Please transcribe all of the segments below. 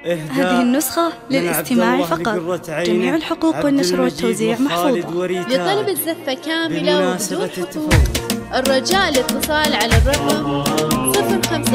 هذه النسخة للاستماع فقط. جميع الحقوق والنشر والتوزيع محفوظة. لطلب الزفة كاملة وبدون حقوق الرجاء الاتصال على الرقم 050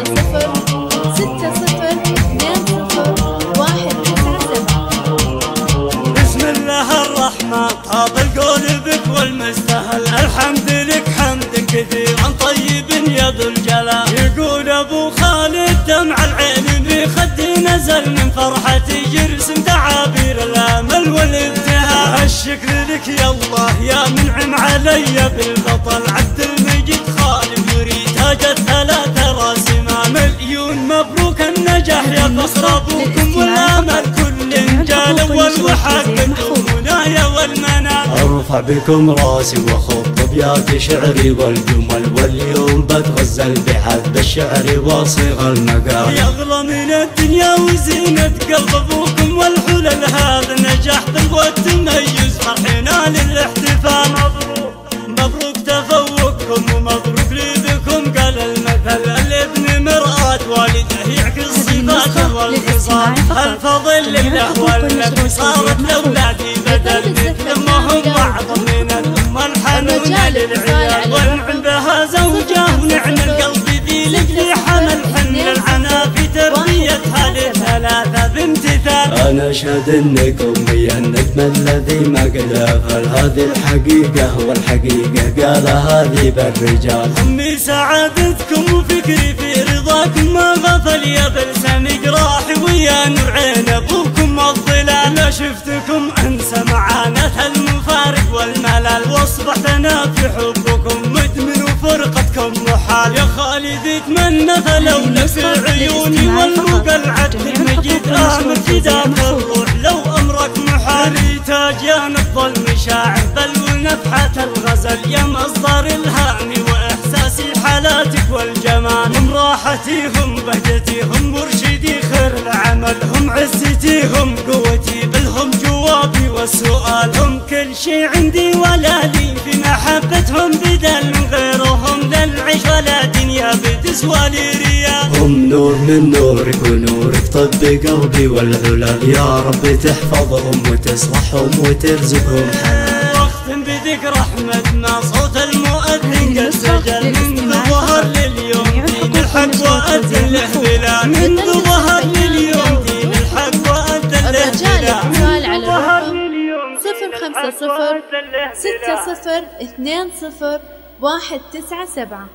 60 20 197. بسم الله الرحمن طاب القول بك والمستهل، الحمد لك حمد كثيرا طيب يا ذو الجلال. يقول ابو خالد دمع العين بخدي نزل من فرحتي يرسم تعابير الامل والابتهال. الشكر لك يا الله يا منعم علي بالبطل، عبد المجيد خالد يريد تاج الثلاثة راسمة. مليون مبروك النجاح يا فخر ابوكم والامل كل جال والوحقتم منايا والمنال. ارفع بكم راسي وخط ابيات شعري والجمل، واليوم بتغزل بحد الشعر وصيغ المقال. يغلى من الدنيا وزينة قلب ابوكم والحلل، هذا نجاح والتميز فرحنا للاحتفال. مبروك مبروك تفوقكم ومبروك لبكم، قال المثل الابن مرآة والده يعكس صفاته والخصال. الفضل لله والذي صارت لاولادي بدل مثلهم اعظم من الام الحنونه للعيال. ونعم بها زوجه ونعم القلب ذي لجلي حمل حمل العنا في تربيتها لثلاثه بامتثال. انا اشهد انك امي النجم الذي ما قد غفل، هذه الحقيقه والحقيقه قالها ذي بالرجال. امي سعادتكم وفكري في رضاكم ما غفل، يا بلسم جراحي ويا نور عين ابوكم الظلال. لا شفتكم انسى معاناه المفارق والملل، واصبحت انا في حبكم مدمن وفرقتكم محال. يا خالد اتمنى فلولا في عيوني والروق العبد المجيد امر فداك الروح لو امرك محال. تاج يا نبض المشاعر بل ونفحة الغزل، يا مصدر الهامي واحساسي حالاتك والجمال. هم راحتي هم بهجتي هم مرشدي خير العمل، هم عزتي هم قوتي بالهم جوابي والسؤال. هم كل شي عندي ولا لي في محبتهم بدل من غيرهم، للعيش ولا دنيا بتسوى لي ريال. هم نور من نورك ونورك طب قلبي والعلل، يا رب تحفظهم وتصلحهم وترزقهم حلال. واختم بذكر احمد ما صوت المؤذن قد سجل، منذ ظهر لليوم دين الحق واذن الاهتلال. منذ ظهر لليوم دين الحق واذن الاهتلال. الرجاء الاتصال على الرقم 050 60 20 197.